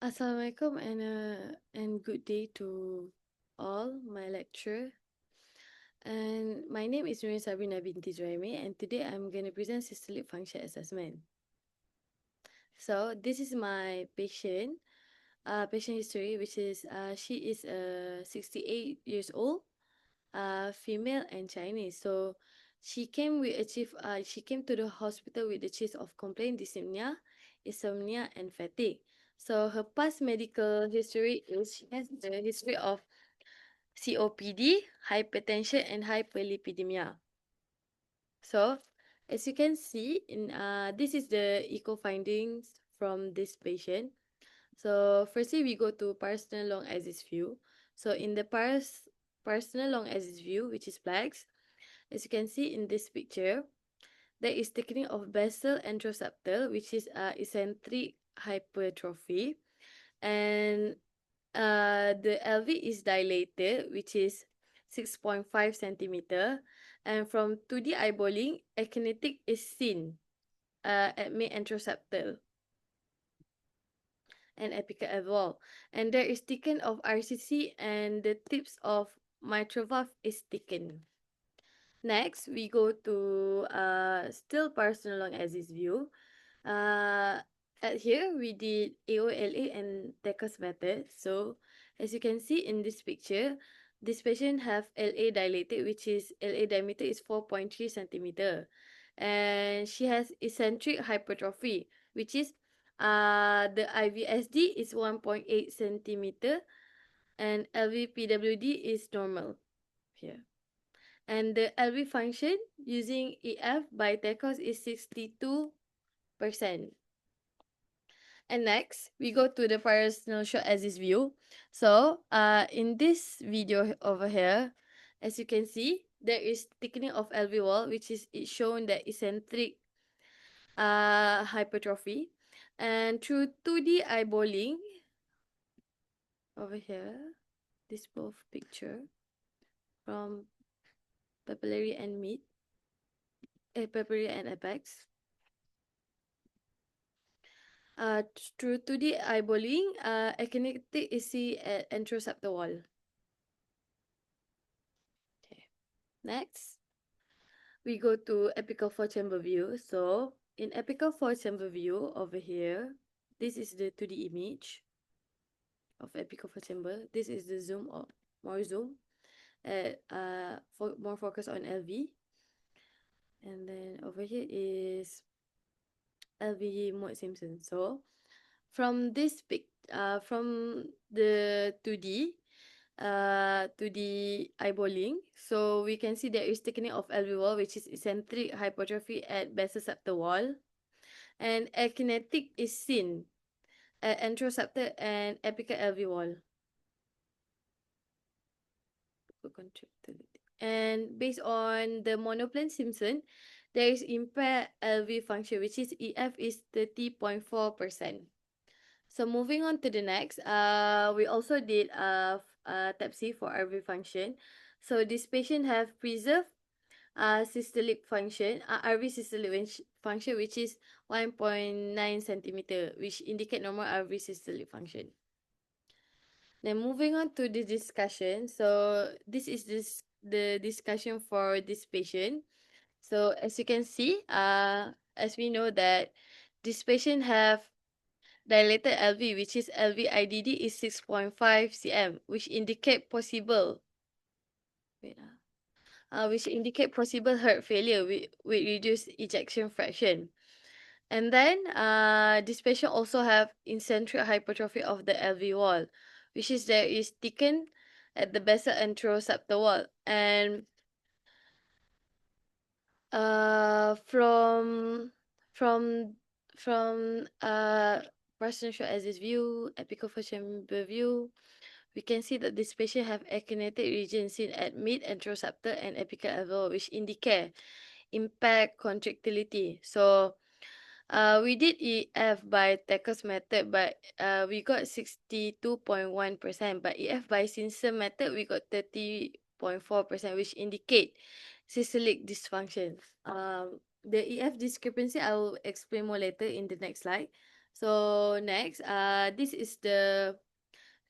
Assalamualaikum and good day to all my lecturer. And my name is Nurin Sabrina binti Zuhaimi, and today I'm going to present systolic function assessment. So this is my patient history, which is she is 68 years old, female and Chinese. So she came to the hospital with a chest of complaint, dyspnea, insomnia, and fatigue. So her past medical history is she has the history of COPD, hypertension, and hyperlipidemia. So, as you can see, this is the echo findings from this patient. So, firstly, we go to personal long axis view. So, in the personal long axis view, which is blacks, as you can see in this picture, there is thickening of basal anteroseptal, which is eccentric hypertrophy, and the LV is dilated, which is 6.5 centimeter, and from 2D eyeballing, akinetic is seen at mid anteroseptal and apical as well. And there is thickening of RCC, and the tips of mitral valve is thickened. Next, we go to still personal long axis view. Uh, at here, we did AOLA and Deckers method. So, as you can see in this picture, this patient have LA dilated, which is LA diameter is 4.3 centimeter. And she has eccentric hypertrophy, which is the IVSD is 1.8 centimeter and LVPWD is normal here. And the LV function using EF by TECOS is 62%. And next, we go to the personal short axis view. So, in this video over here, as you can see, there is thickening of LV wall, which is it shown that eccentric hypertrophy. And through 2D eyeballing, over here, this both picture from papillary and papillary and apex. Through 2D eyeballing, akinetic is seen at anteroseptal wall. Okay. Next, we go to apical four-chamber view. So, in apical four-chamber view over here, this is the 2D image of apical four-chamber. This is the zoom or more zoom. More focus on LV. And then over here is LV mode Simpson. So, from from the 2D eyeballing, so we can see there is thickening of LV wall, which is eccentric hypertrophy at basal septal wall, and akinetic is seen at anteroseptal and apical LV wall. And based on the monoplan Simpson, there is impaired LV function, which is EF is 30.4%. So moving on to the next, we also did TAPSI for RV function. So this patient have preserved systolic function, RV systolic function, which is 1.9 centimeter, which indicate normal RV systolic function. Then moving on to the discussion. So this is the discussion for this patient. So as you can see, as we know that this patient have dilated LV, which is LV IDD is 6.5 cm, which indicate possible which indicate possible heart failure with reduced ejection fraction. And then this patient also have eccentric hypertrophy of the LV wall, which is there is thickened at the basal anteroseptal wall. And from from Partial short axis view, apical four-chamber view, we can see that this patient have akinetic region seen at mid anteroseptal and apical level, which indicate impact contractility. So, we did EF by Tacker's method, but we got 62.1%. But EF by Simpson method, we got 30.4%, which indicate systolic dysfunction. The EF discrepancy, I will explain more later in the next slide. So next, this is the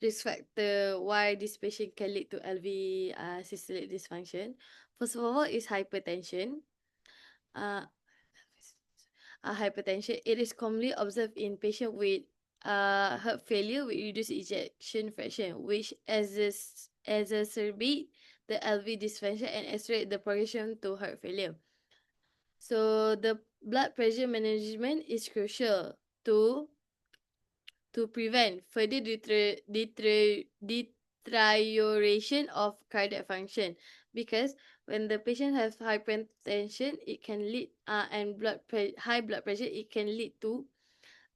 risk factor why this patient can lead to LV systolic dysfunction. First of all, is hypertension. Uh, Hypertension. It is commonly observed in patients with heart failure with reduced ejection fraction, which exacerbate the LV dysfunction and accelerate the progression to heart failure. So the blood pressure management is crucial to prevent further deterioration of cardiac function, because when the patient has hypertension, it can lead and high blood pressure, it can lead to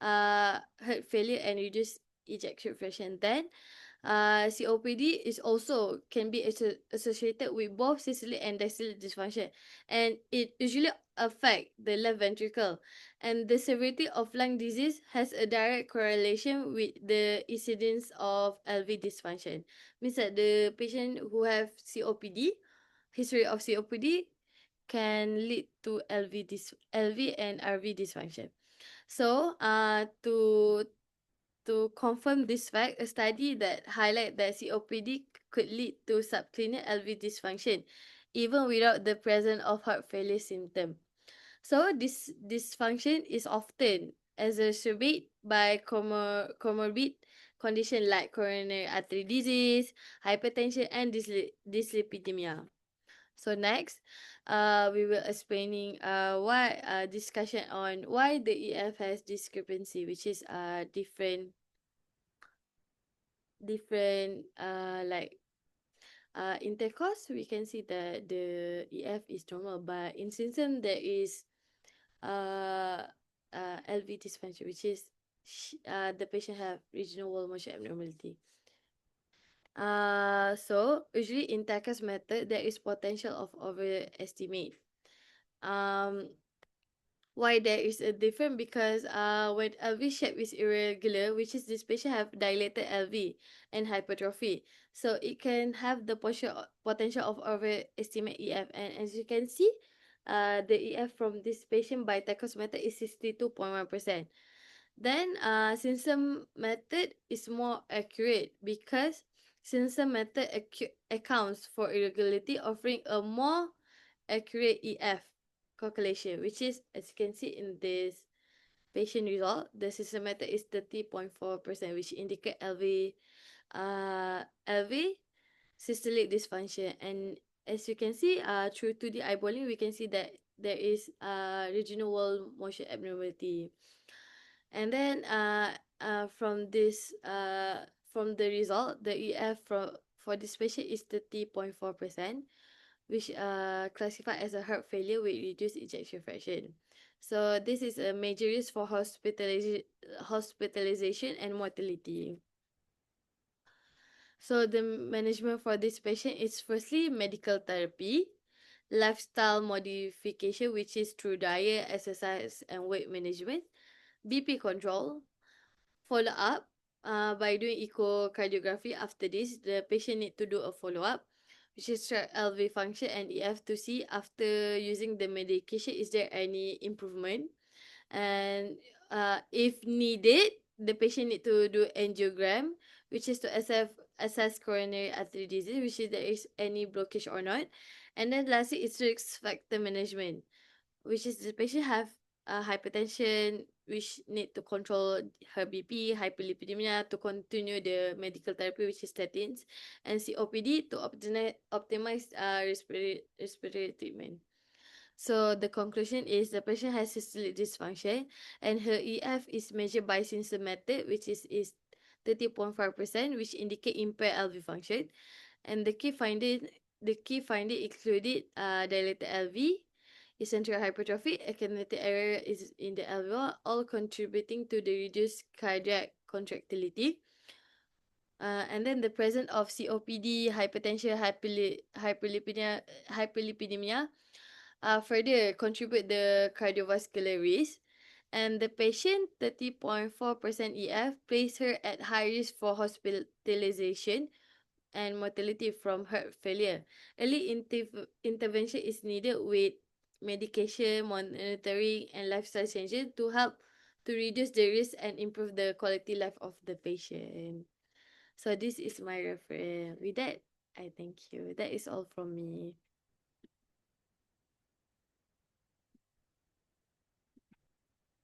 heart failure and reduced ejection fraction. Then COPD is also can be associated with both systolic and diastolic dysfunction, and it usually affect the left ventricle. And the severity of lung disease has a direct correlation with the incidence of LV dysfunction. Means that the patient who have COPD, history of COPD, can lead to LV and RV dysfunction. So, to confirm this fact, a study that highlight that COPD could lead to subclinical LV dysfunction, even without the presence of heart failure symptom. So this dysfunction is often exacerbated by comorbid condition like coronary artery disease, hypertension, and dyslipidemia. So next, we will explaining why discussion on why the EF has discrepancy, which is different like intercourse. We can see that the EF is normal, but in symptom there is uh, LV dysfunction, which is the patient have regional wall motion abnormality. So usually in TACA's method, there is potential of overestimate. Um, why there is a difference? Because when LV shape is irregular, which is this patient have dilated LV and hypertrophy, so it can have the potential of overestimate EF. And as you can see, the EF from this patient by TACA's method is 62.1%. Then Simpson method is more accurate because Simpson method accounts for irregularity, offering a more accurate EF calculation, which is, as you can see in this patient result, the Simpson method is 30.4%, which indicate LV systolic dysfunction. And as you can see, through 2D eyeballing, we can see that there is regional wall motion abnormality. And then from the result, the EF for this patient is 30.4%, which classified as a heart failure with reduced ejection fraction. So this is a major risk for hospitalization and mortality. So the management for this patient is firstly medical therapy, lifestyle modification, which is through diet, exercise, and weight management, BP control, follow up by doing echocardiography. After this, the patient need to do a follow up, which is track LV function and EF to see after using the medication is there any improvement. And if needed, the patient need to do angiogram, which is to assess coronary artery disease, which is there is any blockage or not. And then lastly, it's risk factor management, which is the patient have hypertension, which need to control her BP, hyperlipidemia to continue the medical therapy, which is statins, and COPD to optimize respiratory treatment. So the conclusion is the patient has systolic dysfunction and her EF is measured by Simpson method, which is 30.5%, which indicate impaired LV function. And the key finding included dilated LV, eccentric hypertrophy, accumulated error is in the alveoli, all contributing to the reduced cardiac contractility. And then the presence of COPD, hypertension, hyperlipidemia further contribute the cardiovascular risk. And the patient, 30.4% EF, place her at high risk for hospitalization and mortality from heart failure. Early intervention is needed with medication, monitoring, and lifestyle changes to help to reduce the risk and improve the quality life of the patient. So this is my reference. With that, I thank you. That is all from me.